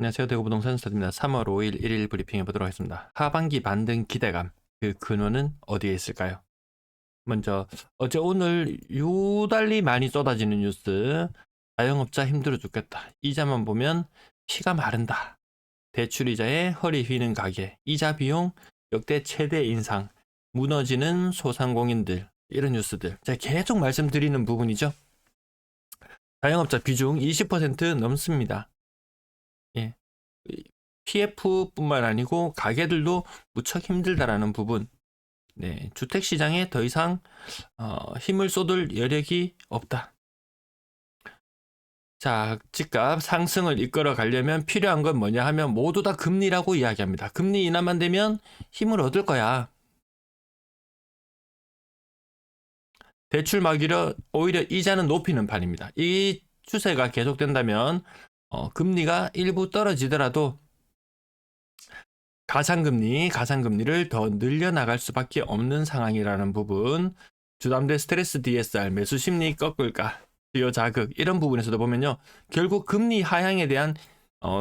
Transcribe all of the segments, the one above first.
안녕하세요. 대구부동산 스타드입니다. 3월 5일 1일 브리핑해 보도록 하겠습니다. 하반기 반등 기대감, 그 근원은 어디에 있을까요? 먼저 어제 오늘 유달리 많이 쏟아지는 뉴스, 자영업자 힘들어 죽겠다. 이자만 보면 피가 마른다. 대출이자에 허리 휘는 가게, 이자 비용 역대 최대 인상, 무너지는 소상공인들, 이런 뉴스들 제가 계속 말씀드리는 부분이죠. 자영업자 비중 20% 넘습니다. 예. PF뿐만 아니고 가게들도 무척 힘들다라는 부분. 네, 주택 시장에 더 이상 힘을 쏟을 여력이 없다. 자, 집값 상승을 이끌어 가려면 필요한 건 뭐냐 하면 모두 다 금리라고 이야기합니다. 금리 인하만 되면 힘을 얻을 거야. 대출 막이려 오히려 이자는 높이는 판입니다. 이 추세가 계속된다면 금리가 일부 떨어지더라도 가상금리를 더 늘려나갈 수밖에 없는 상황이라는 부분, 주담대 스트레스 DSR, 매수 심리 꺾을까, 수요 자극, 이런 부분에서도 보면요, 결국 금리 하향에 대한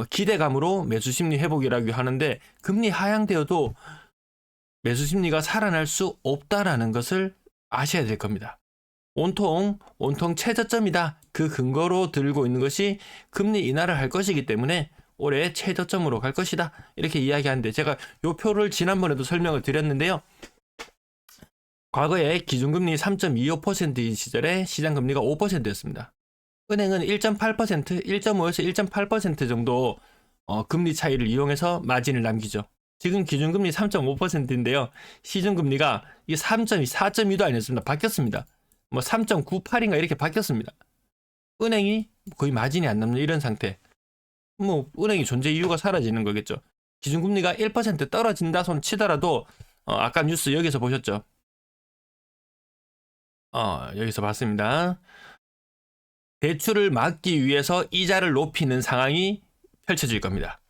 기대감으로 매수 심리 회복이라고 하는데, 금리 하향되어도 매수 심리가 살아날 수 없다라는 것을 아셔야 될 겁니다. 온통 최저점이다. 그 근거로 들고 있는 것이 금리 인하를 할 것이기 때문에 올해 최저점으로 갈 것이다. 이렇게 이야기하는데, 제가 요 표를 지난번에도 설명을 드렸는데요. 과거에 기준금리 3.25%인 시절에 시장금리가 5%였습니다. 은행은 1.8%, 1.5에서 1.8% 정도 금리 차이를 이용해서 마진을 남기죠. 지금 기준금리 3.5%인데요. 시중금리가 이 3.2, 4.2도 아니었습니다. 바뀌었습니다. 뭐 3.98인가 이렇게 바뀌었습니다. 은행이 거의 마진이 안 남는 이런 상태. 뭐 은행이 존재 이유가 사라지는 거겠죠. 기준금리가 1% 떨어진다 손 치더라도 아까 뉴스 여기서 보셨죠? 여기서 봤습니다. 대출을 막기 위해서 이자를 높이는 상황이 펼쳐질 겁니다.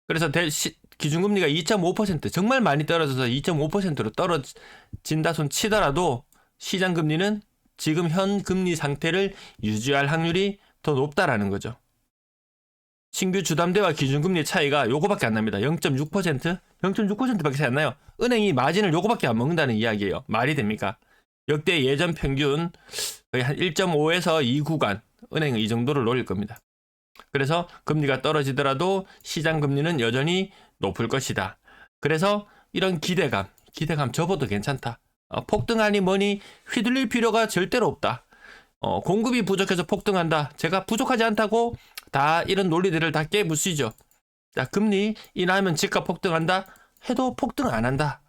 그래서 기준금리가 2.5% 정말 많이 떨어져서 2.5%로 떨어진다 손 치더라도 시장금리는 지금 현 금리 상태를 유지할 확률이 더 높다라는 거죠. 신규 주담대와 기준금리 차이가 요거밖에 안 납니다. 0.6%? 0.6%밖에 차이 안 나요. 은행이 마진을 요거밖에 안 먹는다는 이야기예요. 말이 됩니까? 역대 예전 평균 거의 한 1.5에서 2 구간, 은행은 이 정도를 노릴 겁니다. 그래서 금리가 떨어지더라도 시장 금리는 여전히 높을 것이다. 그래서 이런 기대감 접어도 괜찮다. 폭등하니 뭐니 휘둘릴 필요가 절대로 없다. 공급이 부족해서 폭등한다. 제가 부족하지 않다고 다 이런 논리들을 다 깨부수죠. 자, 금리 인하하면 집값 폭등한다 해도 폭등 안 한다.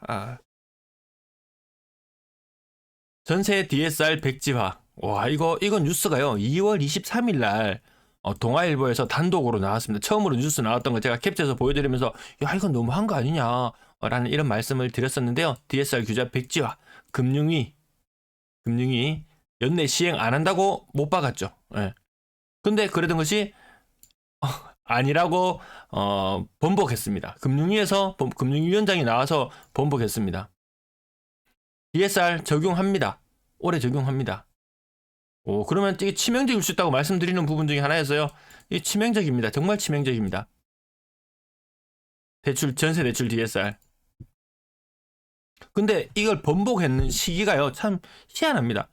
전세 DSR 백지화. 와, 이건 뉴스가요. 2월 23일 날 동아일보에서 단독으로 나왔습니다. 처음으로 뉴스 나왔던 거 제가 캡처해서 보여드리면서 야, 이건 너무한 거 아니냐 라는 이런 말씀을 드렸었는데요. DSR 규제 백지화. 금융위 연내 시행 안 한다고 못 박았죠. 예. 근데 그러던 것이 아니라고 번복했습니다. 금융위원장이 나와서 번복했습니다. DSR 적용합니다. 올해 적용합니다. 그러면 이게 치명적일 수 있다고 말씀드리는 부분 중에 하나였어요. 이게 치명적입니다. 정말 치명적입니다. 전세 대출 DSR. 근데 이걸 번복했는 시기가요, 참 희한합니다.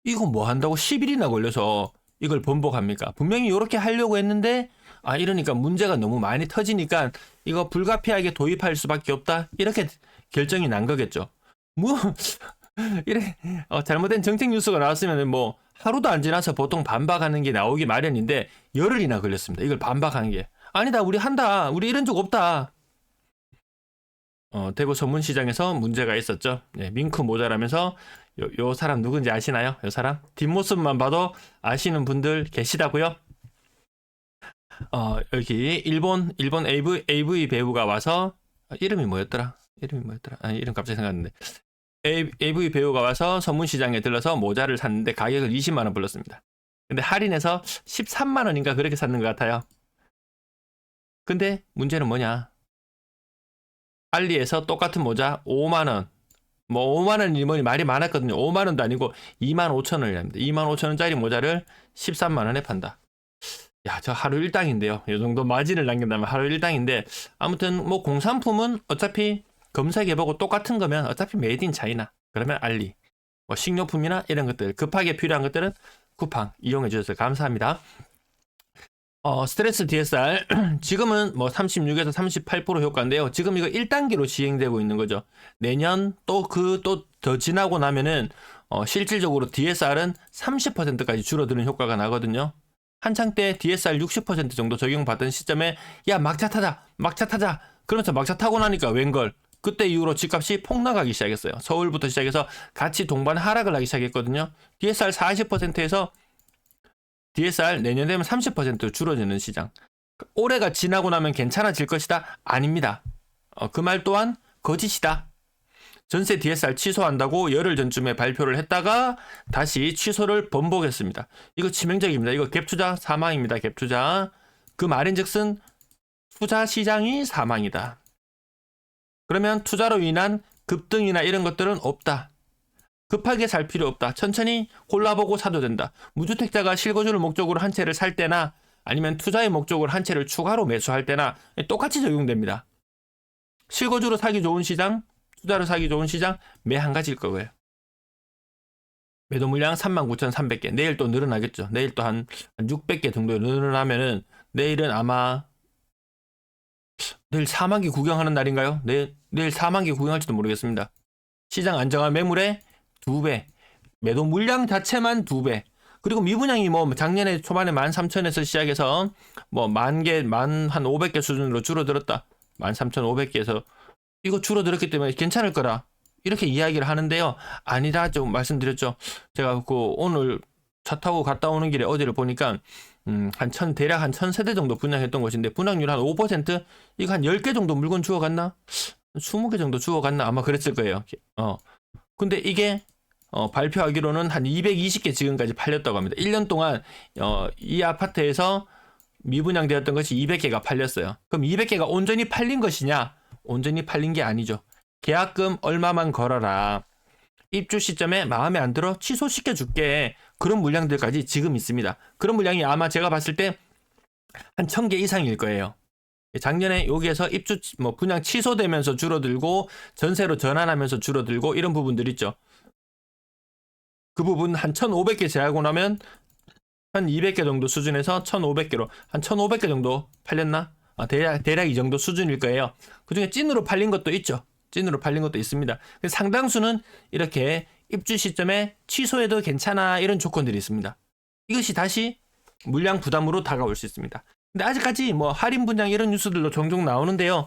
이거 뭐 한다고 10일이나 걸려서 이걸 번복합니까? 분명히 이렇게 하려고 했는데 이러니까 문제가 너무 많이 터지니까 이거 불가피하게 도입할 수밖에 없다. 이렇게 결정이 난 거겠죠. 뭐 이래 잘못된 정책 뉴스가 나왔으면 뭐 하루도 안 지나서 보통 반박하는 게 나오기 마련인데 열흘이나 걸렸습니다. 이걸 반박하는 게. 아니다, 우리 한다. 우리 이런 적 없다. 대구 서문시장에서 문제가 있었죠. 네, 밍크 모자라면서 요 사람 누군지 아시나요? 요 사람? 뒷모습만 봐도 아시는 분들 계시다고요? 여기 일본 AV 배우가 와서 이름이 뭐였더라? 이름 갑자기 생각났는데. AV 배우가 와서 서문시장에 들러서 모자를 샀는데 가격을 20만 원 불렀습니다. 근데 할인해서 13만 원인가 그렇게 샀는 것 같아요. 근데 문제는 뭐냐? 알리에서 똑같은 모자 5만 원. 뭐 5만 원이 뭐니 말이 많았거든요. 5만 원도 아니고 2만 5천 원이랍니다. 2만 5천 원짜리 모자를 13만 원에 판다. 야, 저 하루 일당인데요. 이 정도 마진을 남긴다면 하루 일당인데, 아무튼 뭐 공산품은 어차피 검색해보고 똑같은 거면 어차피 메이드 인 차이나, 그러면 알리. 뭐 식료품이나 이런 것들, 급하게 필요한 것들은 쿠팡 이용해 주셔서 감사합니다. 스트레스 DSR 지금은 뭐 36에서 38% 효과인데요. 지금 이거 1단계로 시행되고 있는 거죠. 내년 또 더 지나고 나면은 실질적으로 DSR은 30%까지 줄어드는 효과가 나거든요. 한창 때 DSR 60% 정도 적용받던 시점에 야 막차 타자 그러면서 막차 타고 나니까 웬걸 그때 이후로 집값이 폭락하기 시작했어요. 서울부터 시작해서 같이 동반 하락을 하기 시작했거든요. DSR 40%에서 DSR 내년 되면 30% 줄어드는 시장. 올해가 지나고 나면 괜찮아질 것이다? 아닙니다. 그 말 또한 거짓이다. 전세 DSR 취소한다고 열흘 전쯤에 발표를 했다가 다시 취소를 번복했습니다. 이거 치명적입니다. 이거 갭투자 사망입니다. 갭투자. 그 말인즉슨 투자 시장이 사망이다. 그러면 투자로 인한 급등이나 이런 것들은 없다. 급하게 살 필요 없다. 천천히 골라보고 사도 된다. 무주택자가 실거주를 목적으로 한 채를 살 때나 아니면 투자의 목적으로 한 채를 추가로 매수할 때나 똑같이 적용됩니다. 실거주로 사기 좋은 시장, 투자로 사기 좋은 시장 매 한 가지일 거고요. 매도 물량 39,300개. 내일 또 늘어나겠죠. 내일 또 한 600개 정도 늘어나면은 내일은 아마 내일 4만 개 구경하는 날인가요? 내일 4만 개 구경할지도 모르겠습니다. 시장 안정화 매물의 2배. 매도 물량 자체만 2배. 그리고 미분양이 뭐 작년에 초반에 13,000에서 시작해서 뭐 만 개, 한 500개 수준으로 줄어들었다. 13,500개에서 이거 줄어들었기 때문에 괜찮을 거라. 이렇게 이야기를 하는데요. 아니다. 좀 말씀드렸죠. 제가 오늘 차 타고 갔다 오는 길에 어디를 보니까 대략 한 1,000세대 정도 분양했던 곳인데 분양률 한 5%? 이거 한 10개 정도 물건 주워갔나? 20개 정도 주워갔나? 아마 그랬을 거예요. 근데 이게 발표하기로는 한 220개 지금까지 팔렸다고 합니다. 1년 동안 이 아파트에서 미분양되었던 것이 200개가 팔렸어요. 그럼 200개가 온전히 팔린 것이냐? 온전히 팔린 게 아니죠. 계약금 얼마만 걸어라. 입주 시점에 마음에 안 들어 취소시켜 줄게. 그런 물량들까지 지금 있습니다. 그런 물량이 아마 제가 봤을 때 한 1,000개 이상일 거예요. 작년에 여기에서 입주 분양 취소되면서 줄어들고 전세로 전환하면서 줄어들고 이런 부분들 있죠. 그 부분 한 1,500개 제하고 나면 한 200개 정도 수준에서 1,500개로 한 1,500개 정도 팔렸나? 대략 이 정도 수준일 거예요. 그중에 찐으로 팔린 것도 있죠. 찐으로 팔린 것도 있습니다. 상당수는 이렇게 입주 시점에 취소해도 괜찮아 이런 조건들이 있습니다. 이것이 다시 물량 부담으로 다가올 수 있습니다. 근데 아직까지 뭐 할인 분양 이런 뉴스들도 종종 나오는데요.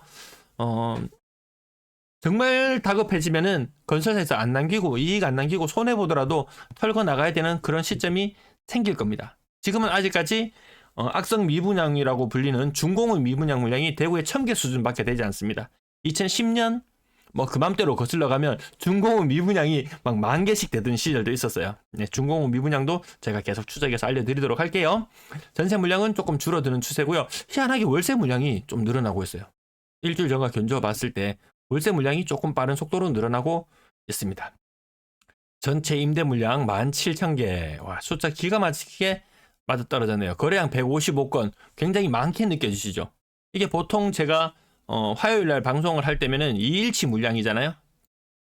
정말 다급해지면은 건설사에서 안 남기고 이익 안 남기고 손해 보더라도 털고 나가야 되는 그런 시점이 생길 겁니다. 지금은 아직까지 악성 미분양이라고 불리는 준공업 미분양 물량이 대구에 1,000개 수준밖에 되지 않습니다. 2010년 뭐 그맘때로 거슬러 가면 준공업 미분양이 막 10,000개씩 되던 시절도 있었어요. 네, 준공업 미분양도 제가 계속 추적해서 알려드리도록 할게요. 전세 물량은 조금 줄어드는 추세고요. 희한하게 월세 물량이 좀 늘어나고 있어요. 일주일 전과 견주어 봤을 때 월세 물량이 조금 빠른 속도로 늘어나고 있습니다. 전체 임대 물량 17,000개. 와, 숫자 기가 막히게 맞아떨어졌네요. 거래량 155건. 굉장히 많게 느껴지시죠? 이게 보통 제가 화요일날 방송을 할 때면은 2일치 물량이잖아요.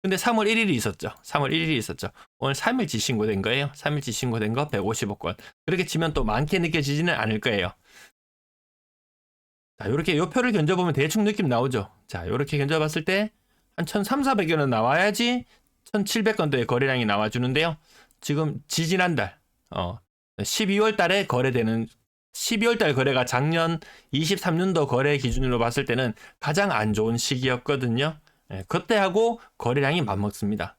근데 3월 1일이 있었죠. 3월 1일이 있었죠. 오늘 3일치 신고된 거예요. 3일치 신고된 거 155건. 그렇게 치면 또 많게 느껴지지는 않을 거예요. 자, 요렇게 요 표를 견져보면 대충 느낌 나오죠. 자, 요렇게 견져봤을 때 한 1,300~400개는 나와야지 1,700건대의 거래량이 나와주는데요. 지금 지지난달 12월 달에 거래되는 12월 달 거래가 작년 23년도 거래 기준으로 봤을 때는 가장 안 좋은 시기였거든요. 그때하고 거래량이 맞먹습니다.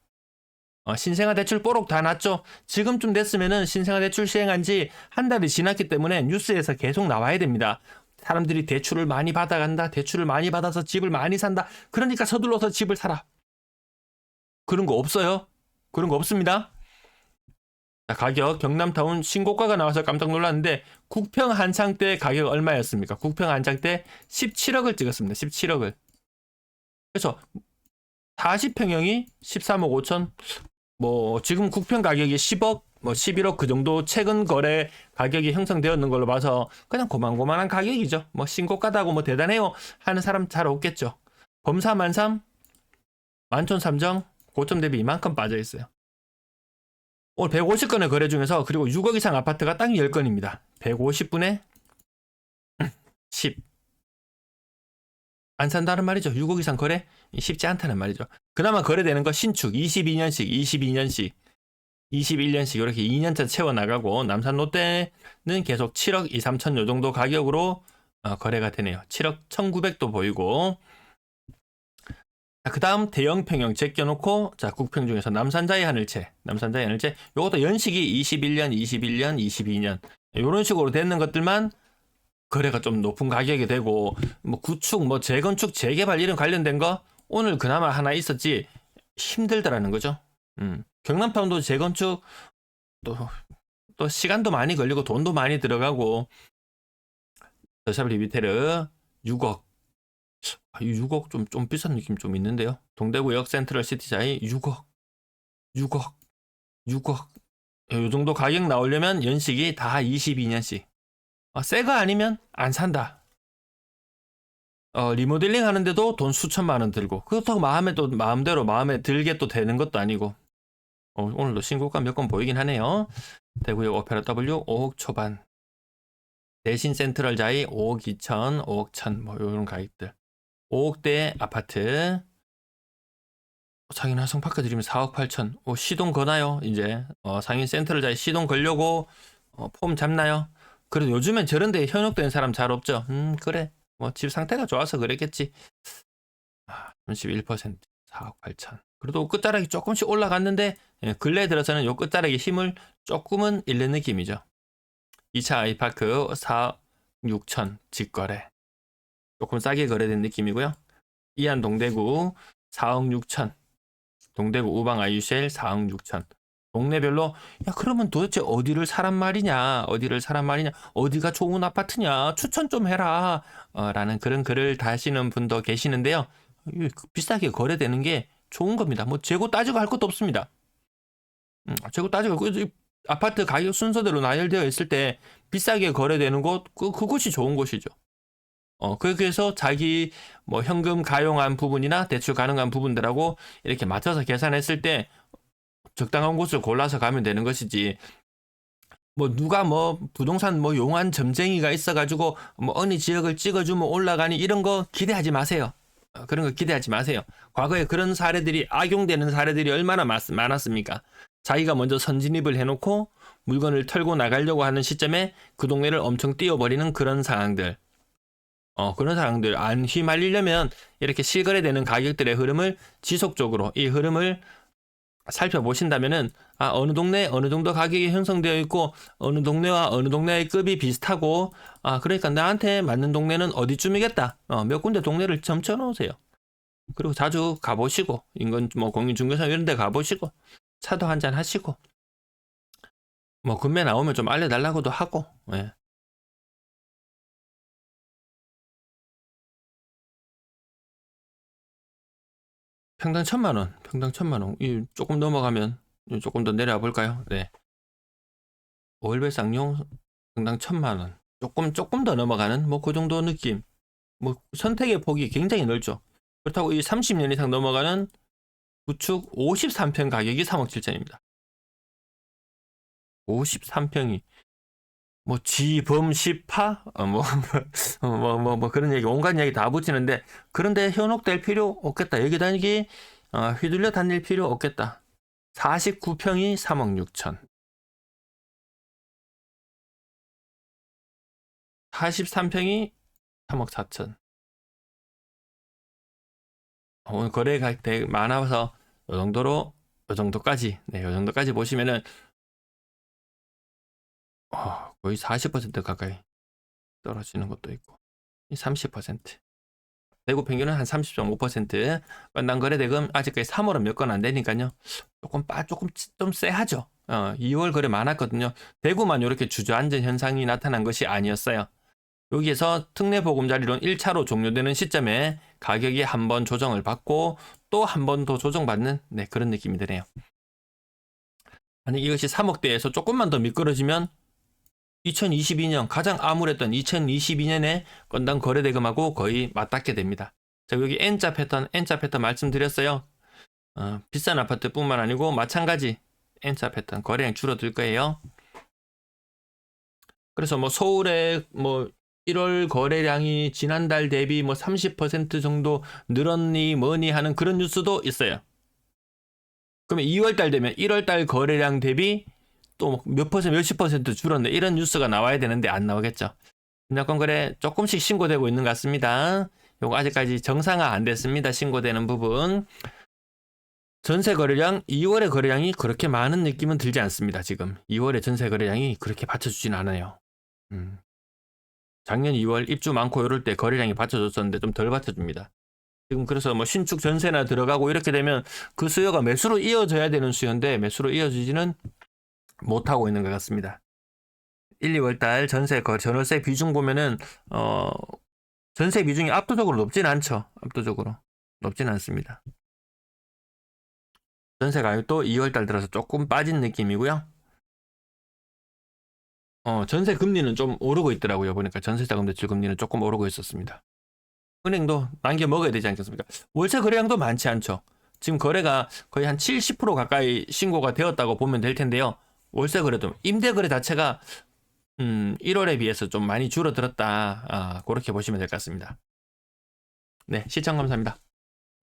신생아 대출 뽀록 다 났죠. 지금쯤 됐으면은 신생아 대출 시행한 지 한 달이 지났기 때문에 뉴스에서 계속 나와야 됩니다. 사람들이 대출을 많이 받아간다. 대출을 많이 받아서 집을 많이 산다. 그러니까 서둘러서 집을 사라. 그런 거 없어요. 그런 거 없습니다. 자, 가격 경남타운 신고가가 나와서 깜짝 놀랐는데 국평 한창 때 가격 얼마였습니까? 국평 한창 때 17억을 찍었습니다. 17억을. 그래서 40평형이 13억 5천. 뭐 지금 국평 가격이 10억 뭐 11억 그 정도 최근 거래 가격이 형성되었는 걸로 봐서 그냥 고만고만한 가격이죠. 뭐 신고가다고 뭐 대단해요 하는 사람 잘 없겠죠. 범사 만삼, 만촌 삼정 고점 대비 이만큼 빠져 있어요. 오늘 150건의 거래 중에서 그리고 6억 이상 아파트가 딱 10건입니다. 150분에 10. 안 산다는 말이죠. 6억 이상 거래 쉽지 않다는 말이죠. 그나마 거래되는 거 신축 22년씩, 22년씩, 21년씩 이렇게 2년차 채워나가고 남산 롯데는 계속 7억 2, 3천 요 정도 가격으로 거래가 되네요. 7억 1,900도 보이고 그 다음 대형 평형 제껴놓고 자 국평 중에서 남산자의 하늘채 요것도 연식이 21년, 21년, 22년 이런 식으로 되는 것들만 거래가 좀 높은 가격이 되고 뭐 구축, 뭐 재건축, 재개발 이런 관련된 거 오늘 그나마 하나 있었지 힘들더라는 거죠. 경남판도 재건축 또 시간도 많이 걸리고 돈도 많이 들어가고 더샵 리비테르 6억 6억 좀 비싼 느낌 좀 있는데요. 동대구역 센트럴 시티자이 6억 요 정도 가격 나오려면 연식이 다 22년씩 새거 아니면 안 산다. 리모델링 하는데도 돈 수천만 원 들고 그렇다고 마음대로 마음에 들게 또 되는 것도 아니고 오늘도 신고가 몇 건 보이긴 하네요. 대구역 오페라 W 5억 초반 대신 센트럴 자이 5억 2천 5억 1천 뭐 이런 가격들 5억대 아파트 상인 화성파크 드리면 4억 8천 시동 거나요? 이제 상인 센트럴 자이 시동 걸려고 폼 잡나요? 그래도 요즘엔 저런데 현혹된 사람 잘 없죠. 그래 뭐 집 상태가 좋아서 그랬겠지. 31% 4억 8천 그래도 끝자락이 조금씩 올라갔는데 근래 들어서는 요 끝자락의 힘을 조금은 잃는 느낌이죠. 2차 아이파크 4억 6천 직거래 조금 싸게 거래된 느낌이고요. 이안 동대구 4억 6천 동대구 우방 아이유쉘 4억 6천 동네별로 야 그러면 도대체 어디를 사란 말이냐 어디가 좋은 아파트냐 추천 좀 해라 라는 그런 글을 다시는 분도 계시는데요. 비싸게 거래되는 게 좋은 겁니다. 뭐 재고 따지고 할 것도 없습니다. 재고 따지고 아파트 가격 순서대로 나열되어 있을 때 비싸게 거래되는 곳 그곳이 좋은 곳이죠. 그래서 자기 뭐 현금 가용한 부분이나 대출 가능한 부분들하고 이렇게 맞춰서 계산했을 때 적당한 곳을 골라서 가면 되는 것이지. 뭐 누가 뭐 부동산 뭐 용한 점쟁이가 있어가지고 뭐 어느 지역을 찍어주면 올라가니 이런 거 기대하지 마세요. 그런 거 기대하지 마세요. 과거에 그런 사례들이 악용되는 사례들이 얼마나 많았습니까? 자기가 먼저 선진입을 해놓고 물건을 털고 나가려고 하는 시점에 그 동네를 엄청 띄워버리는 그런 상황들. 그런 상황들 안 휘말리려면 이렇게 실거래되는 가격들의 흐름을 지속적으로 이 흐름을 살펴보신다면은 어느 동네 어느 정도 가격이 형성되어 있고 어느 동네와 어느 동네의 급이 비슷하고 그러니까 나한테 맞는 동네는 어디쯤이겠다. 몇 군데 동네를 점쳐 놓으세요. 그리고 자주 가보시고 인근 뭐 공인중개사 이런 데 가보시고 차도 한잔 하시고 뭐 금매 나오면 좀 알려달라고도 하고 예. 평당 1,000만 원. 조금 넘어가면 조금 더 내려와 볼까요? 네. 월별 쌍용 평당 1,000만 원. 조금 더 넘어가는 뭐 그 정도 느낌. 뭐 선택의 폭이 굉장히 넓죠. 그렇다고 이 30년 이상 넘어가는 구축 53평 가격이 3억 7천입니다. 53평이 뭐 지범시파 뭐 그런 얘기 온갖 얘기 다 붙이는데 그런데 현혹될 필요 없겠다. 여기 다니기 휘둘려 다닐 필요 없겠다. 49평이 3억 6천 43평이 3억 4천 오늘 거래가 되게 많아서 요 정도까지 보시면은 거의 40% 가까이 떨어지는 것도 있고 30% 대구 평균은 한 30.5% 건당 거래대금 아직까지 3월은 몇 건 안 되니까요. 조금 좀 쎄하죠. 2월 거래 많았거든요. 대구만 이렇게 주저앉은 현상이 나타난 것이 아니었어요. 여기에서 특례보금자리론 1차로 종료되는 시점에 가격이 한 번 조정을 받고 또 한 번 더 조정받는 그런 느낌이 드네요. 만약 이것이 3억대에서 조금만 더 미끄러지면 2022년 가장 암울했던 2022년에 건당 거래대금하고 거의 맞닿게 됩니다. 자, 여기 N자 패턴 말씀드렸어요. 비싼 아파트뿐만 아니고 마찬가지 N자 패턴 거래량 줄어들 거예요. 그래서 뭐 서울의 뭐 1월 거래량이 지난달 대비 뭐 30% 정도 늘었니 뭐니 하는 그런 뉴스도 있어요. 그러면 2월달 되면 1월달 거래량 대비 또 몇 퍼센트, 몇십 퍼센트 줄었네. 이런 뉴스가 나와야 되는데 안 나오겠죠. 분양권 거래 조금씩 신고되고 있는 것 같습니다. 요거 아직까지 정상화 안 됐습니다. 신고되는 부분. 전세 거래량, 2월의 거래량이 그렇게 많은 느낌은 들지 않습니다. 지금 2월의 전세 거래량이 그렇게 받쳐주진 않아요. 작년 2월 입주 많고 이럴 때 거래량이 받쳐줬었는데 좀 덜 받쳐줍니다. 지금 그래서 뭐 신축 전세나 들어가고 이렇게 되면 그 수요가 매수로 이어져야 되는 수요인데 매수로 이어지지는 못하고 있는 것 같습니다. 1, 2월 달 전월세 비중 보면은 전세 비중이 압도적으로 높진 않죠. 압도적으로 높진 않습니다. 전세 가격도 2월 달 들어서 조금 빠진 느낌이고요. 전세 금리는 좀 오르고 있더라고요. 보니까 전세자금 대출 금리는 조금 오르고 있었습니다. 은행도 남겨 먹어야 되지 않겠습니까? 월세 거래량도 많지 않죠. 지금 거래가 거의 한 70% 가까이 신고가 되었다고 보면 될 텐데요. 월세 거래도 임대 거래 자체가 1월에 비해서 좀 많이 줄어들었다. 그렇게 보시면 될 것 같습니다. 네, 시청 감사합니다.